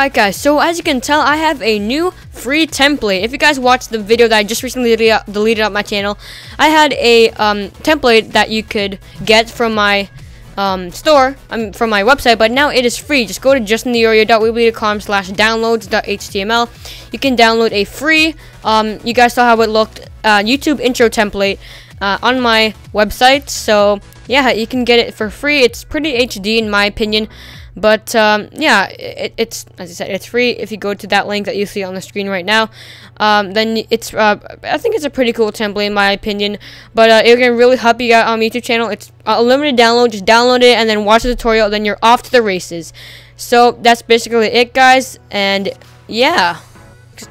Alright guys, so as you can tell, I have a new free template. If you guys watched the video that I just recently deleted off my channel, I had a template that you could get from my store, from my website, but now it is free. Just go to justinorial.weebly.com/downloads.html. You can download a free, you guys saw how it looked, YouTube intro template on my website. So yeah, you can get it for free. It's pretty HD in my opinion. But yeah, it's, as I said, it's free. If you go to that link that you see on the screen right now, then it's I think it's a pretty cool template in my opinion. But it can really help you out on my YouTube channel. It's a limited download. Just download it and then watch the tutorial. Then you're off to the races. So that's basically it, guys. And yeah,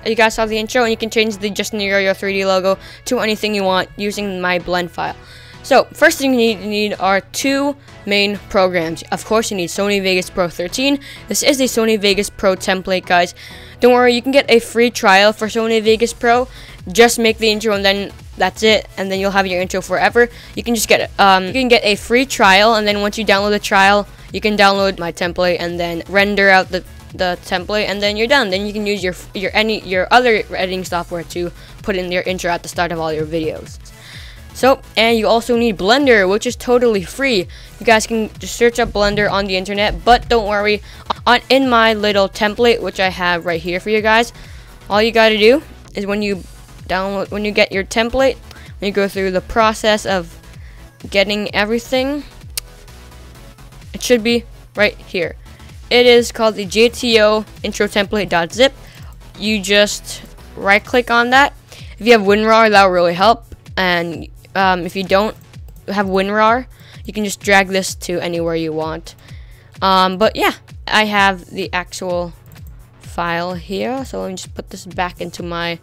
you guys saw the intro, and you can change the justinorial 3D logo to anything you want using my blend file. So, first thing you need are two main programs. Of course, you need Sony Vegas Pro 13. This is a Sony Vegas Pro template, guys. Don't worry, you can get a free trial for Sony Vegas Pro. Just make the intro and then that's it, and then you'll have your intro forever. You can just get a free trial, and then once you download the trial, you can download my template and then render out the template, and then you're done. Then you can use your other editing software to put in your intro at the start of all your videos. So, and you also need Blender, which is totally free. You guys can just search up Blender on the internet, but don't worry, in my little template, which I have right here for you guys, all you gotta do is when you get your template, when you go through the process of getting everything, it should be right here. It is called the JTO intro template.zip. You just right click on that. If you have WinRAR, that will really help. And if you don't have WinRAR, you can just drag this to anywhere you want. But yeah, I have the actual file here. So let me just put this back into my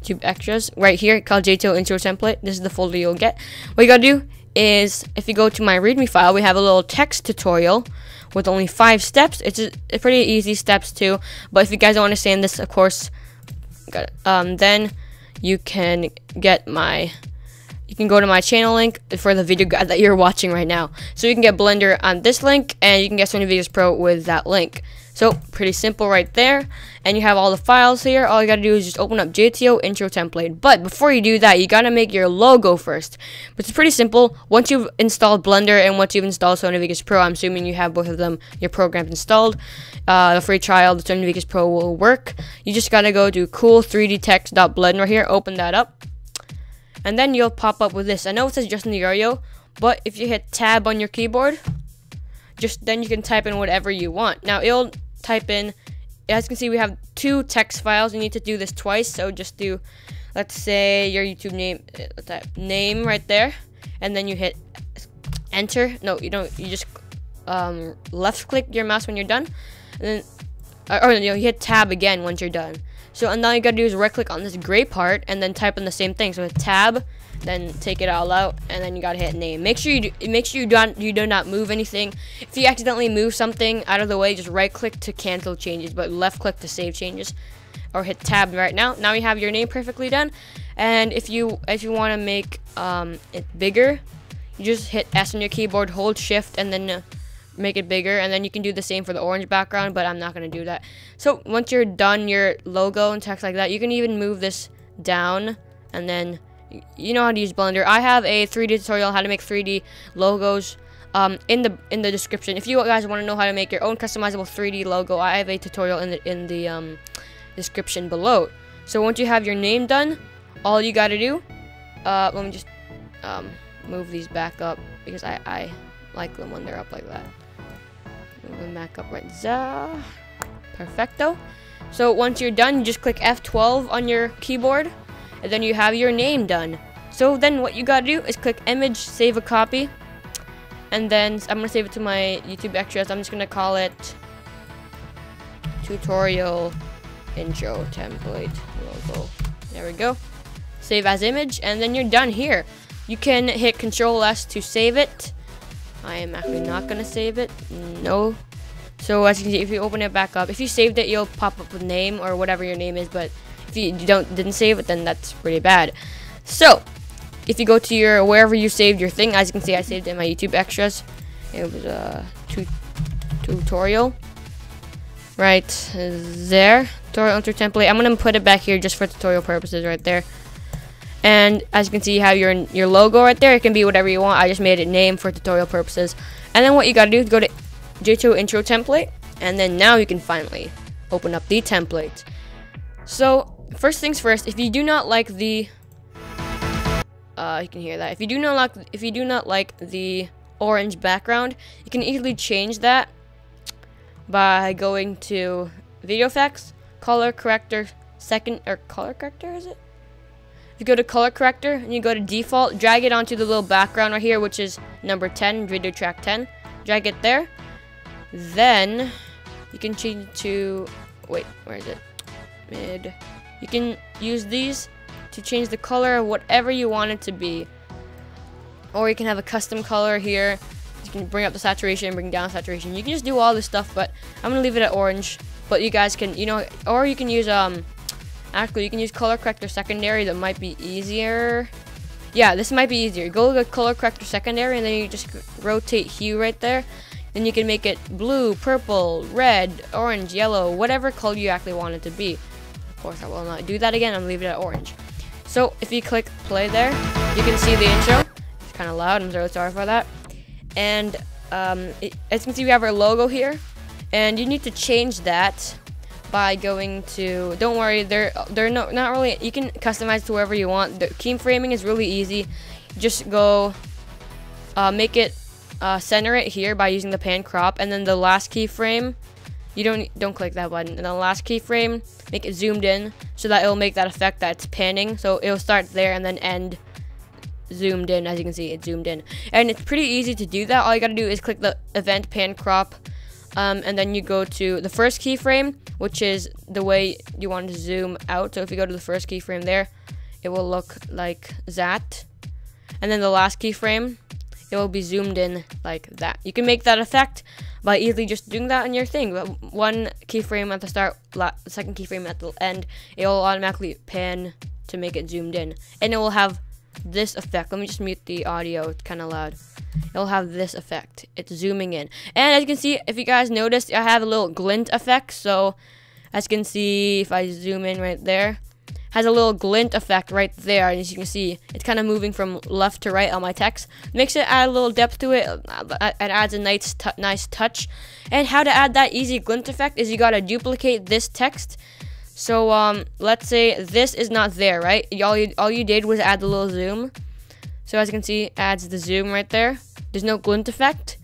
YouTube extras right here, called JTO intro template. This is the folder you'll get. What you gotta do is, if you go to my README file, we have a little text tutorial with only 5 steps. It's pretty easy steps too. But if you guys don't understand this, of course, then you can get you can go to my channel link for the video guide that you're watching right now. So you can get Blender on this link, and you can get Sony Vegas Pro with that link. So pretty simple right there. And you have all the files here. All you gotta do is just open up JTO intro template. But before you do that, you gotta make your logo first. But it's pretty simple. Once you've installed Blender and once you've installed Sony Vegas Pro, I'm assuming you have both of them, your programs installed, the free trial, the Sony Vegas Pro will work. You just gotta go to cool3dtext.blend right here, open that up. And then you'll pop up with this. I know it says justinorial, but if you hit tab on your keyboard, then you can type in whatever you want. Now it'll type in, as you can see, we have 2 text files. You need to do this twice, so just do, let's say, your YouTube name, type name right there, and then you hit enter. No, you don't. You just left click your mouse when you're done, and then you hit tab again once you're done. So, and now you gotta do is right click on this gray part and then type in the same thing. So hit tab, then take it all out, and then you gotta hit name. Make sure you do not move anything. If you accidentally move something out of the way, just right click to cancel changes, but left click to save changes, or hit tab right now. Now you have your name perfectly done. And if you want to make it bigger, you just hit S on your keyboard, hold shift, and then make it bigger, and then you can do the same for the orange background, but I'm not going to do that. So once you're done your logo and text like that, you can even move this down, and then you know how to use Blender. I have a 3D tutorial how to make 3D logos in the description. If you guys want to know how to make your own customizable 3D logo, I have a tutorial in the description below. So once you have your name done, all you got to do, let me just move these back up because I like them when they're up like that. Move them back up right there. Perfecto. So once you're done, you just click F12 on your keyboard, and then you have your name done. So then what you gotta do is click image, save a copy, and then I'm gonna save it to my YouTube extras. I'm just gonna call it tutorial intro template logo. There we go. Save as image, and then you're done here. You can hit Control S to save it. I am actually not gonna save it. No. So as you can see, if you open it back up, if you saved it, you'll pop up with name or whatever your name is. But if you didn't save it, then that's pretty bad. So if you go to your wherever you saved your thing, as you can see, I saved it in my YouTube extras. It was a tutorial right there. Tutorial intro template. I'm gonna put it back here just for tutorial purposes right there. And as you can see, you have your logo right there. It can be whatever you want. I just made it name for tutorial purposes. And then what you gotta do is go to JTO intro template, and then now you can finally open up the template. So first things first, if you do not like the you can hear that. If you do not like the orange background, you can easily change that by going to video effects, color corrector, color corrector, is it? You go to color corrector and you go to default, drag it onto the little background right here, which is number 10, video track 10. Drag it there. Then you can change it to, wait, where is it? Mid. You can use these to change the color of whatever you want it to be. Or you can have a custom color here. You can bring up the saturation, bring down saturation. You can just do all this stuff, but I'm gonna leave it at orange. But you guys can, or you can use actually, you can use color corrector secondary. That might be easier. Yeah, this might be easier. Go to color corrector secondary, and then you just rotate hue right there. Then you can make it blue, purple, red, orange, yellow, whatever color you actually want it to be. Of course, I will not do that again. I'm leaving it at orange. So if you click play there, you can see the intro. It's kind of loud. I'm really sorry for that. And as you can see, we have our logo here, and you need to change that by going to, don't worry, they're not really, you can customize to wherever you want. The keyframing is really easy. Just go make it center it here by using the pan crop, and then the last keyframe, you don't click that button, and the last keyframe, make it zoomed in so that it'll make that effect that it's panning. So it'll start there and then end zoomed in. As you can see, it's zoomed in, and it's pretty easy to do that. All you gotta do is click the event pan crop, and then you go to the first keyframe, which is the way you want to zoom out. So if you go to the first keyframe there, it will look like that, and then the last keyframe, it will be zoomed in like that. You can make that effect by easily just doing that on your thing. One keyframe at the start, second keyframe at the end, it will automatically pan to make it zoomed in, and it will have this effect. Let me just mute the audio, it's kind of loud. It'll have this effect. It's zooming in, and as you can see, if you guys noticed, I have a little glint effect. So as you can see, if I zoom in right there, has a little glint effect right there, and as you can see, it's kind of moving from left to right on my text. Makes it add a little depth to it. It adds a nice touch. And how to add that easy glint effect is you gotta duplicate this text. So let's say this is not there, right? All you did was add the little zoom. So as you can see, it adds the zoom right there. There's no glint effect.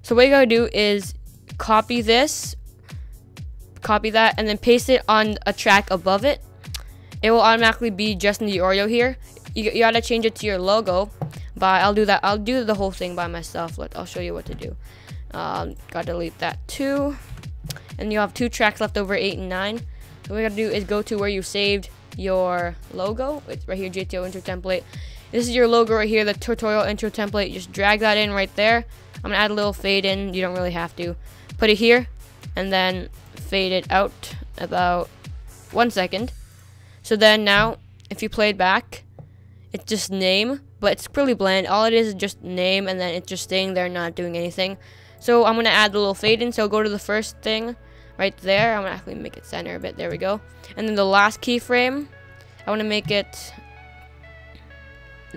So what you gotta do is copy this, copy that, and then paste it on a track above it. It will automatically be justinorial here. You gotta change it to your logo, but I'll do that. I'll do the whole thing by myself. I'll show you what to do. Gotta delete that too. And you'll have 2 tracks left over, 8 and 9. So what we gotta do is go to where you saved your logo. It's right here, JTO intro template. This is your logo right here, the tutorial intro template. Just drag that in right there. I'm gonna add a little fade in. You don't really have to. Put it here, and then fade it out about 1 second. So then now, if you play it back, it's just name, but it's pretty bland. All it is just name, and then it's just staying there, not doing anything. So I'm gonna add a little fade in. So go to the first thing right there. I'm gonna actually make it center a bit. There we go. And then the last keyframe, I wanna make it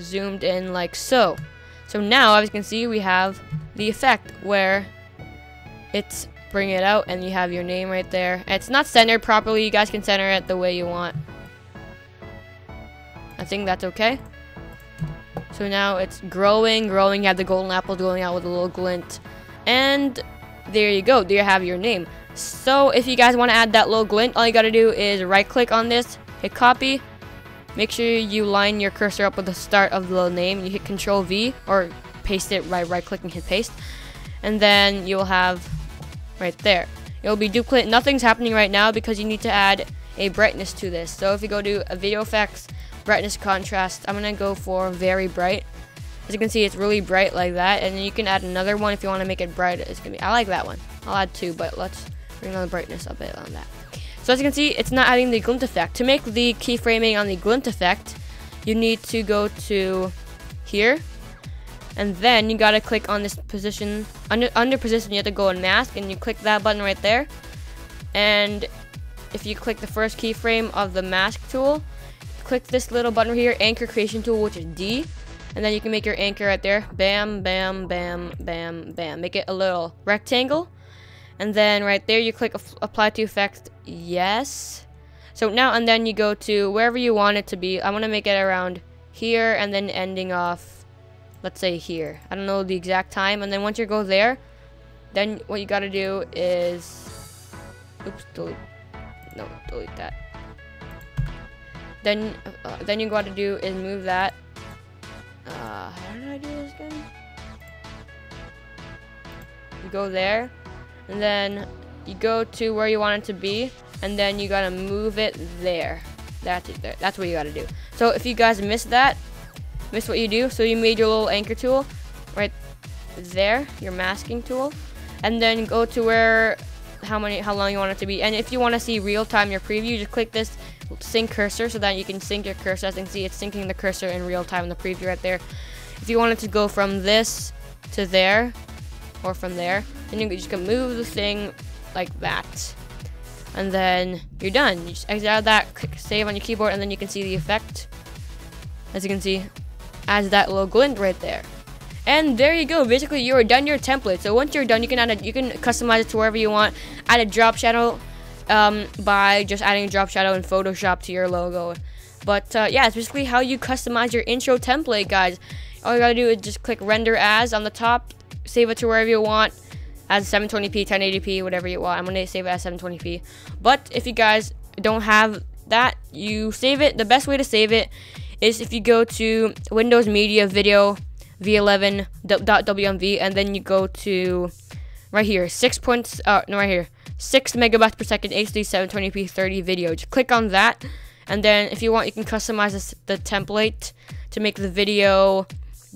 zoomed in like so. So now, as you can see, we have the effect where it's bring it out, and you have your name right there. And it's not centered properly. You guys can center it the way you want. I think that's okay. So now it's growing. You have the golden apple going out with a little glint. And there you go. There you have your name. So if you guys want to add that little glint, all you got to do is right click on this, hit copy. Make sure you line your cursor up with the start of the name. You hit Control V or paste it by right click and hit paste. And then you'll have right there. It'll be duplicate. Nothing's happening right now because you need to add a brightness to this. So if you go to video effects, brightness contrast, I'm gonna go for very bright. As you can see, it's really bright like that, and then you can add another one if you want to make it bright. It's gonna be, I like that one. I'll add 2, but let's bring on the brightness a bit on that. So as you can see, it's not adding the glint effect. To make the keyframing on the glint effect, you need to go to here, and then you gotta click on this position. Under position, you have to go in mask, and you click that button right there. And if you click the first keyframe of the mask tool, click this little button right here, anchor creation tool, which is D, and then you can make your anchor right there. Bam, bam, bam, bam, bam. Make it a little rectangle, and then right there you click apply to effect. Yes. So now and then you go to wherever you want it to be. I want to make it around here and then ending off, let's say here. I don't know the exact time. And then once you go there, then what you got to do is, oops, delete that. Then you got to do is move that. How did I do this again? You go there, and then you go to where you want it to be, and then you gotta move it there. That's it there. That's what you gotta do. So if you guys missed what you do, so you made your little anchor tool right there, your masking tool, and then go to where how long you want it to be. And if you want to see real time your preview, just click this sync cursor so that you can sync your cursor. As you can see, it's syncing the cursor in real time in the preview right there. If you want it to go from this to there, or from there, then you just can move the thing like that, and then you're done. You just exit out of that, click save on your keyboard, and then you can see the effect. As you can see, adds that little glint right there. And there you go. Basically, you're done your template. So once you're done, you can customize it to wherever you want. Add a drop shadow by just adding a drop shadow in Photoshop to your logo. But yeah, it's basically how you customize your intro template, guys. All you gotta do is just click render as on the top, save it to wherever you want, as 720p, 1080p, whatever you want. I'm gonna save it as 720p. But if you guys don't have that, you save it. The best way to save it is if you go to Windows Media Video v11.wmv, and then you go to right here 6 megabytes per second HD 720p 30 video. Just click on that, and then if you want, you can customize the template to make the video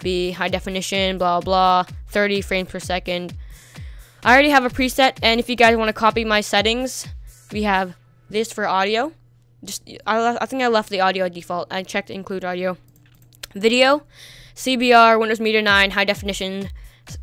be high definition, blah blah, 30 frames per second. I already have a preset, and if you guys want to copy my settings, we have this for audio. I think I left the audio default. I checked include audio. Video, CBR, Windows Media 9, high definition,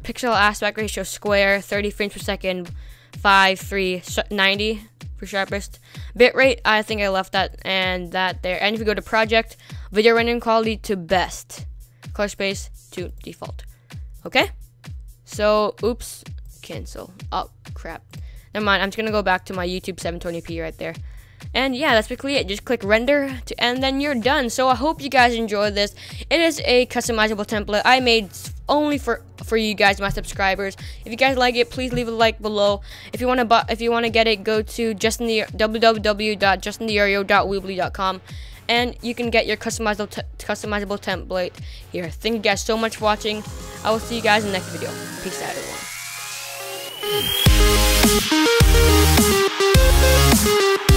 pixel aspect ratio square, 30 frames per second, 5.390 for sharpest. Bitrate, I think I left that and that there. And if you go to project, video rendering quality to best, color space to default. Okay? So, oops, cancel. Oh, crap. Never mind, I'm just gonna go back to my YouTube 720p right there. And yeah, that's basically it. Just click render and then you're done. So I hope you guys enjoyed this. It is a customizable template I made only for you guys, my subscribers. If you guys like it, please leave a like below. If you want to get it, go to www.justinorial.weebly.com, and you can get your customizable template here. Thank you guys so much for watching. I will see you guys in the next video. Peace out, everyone.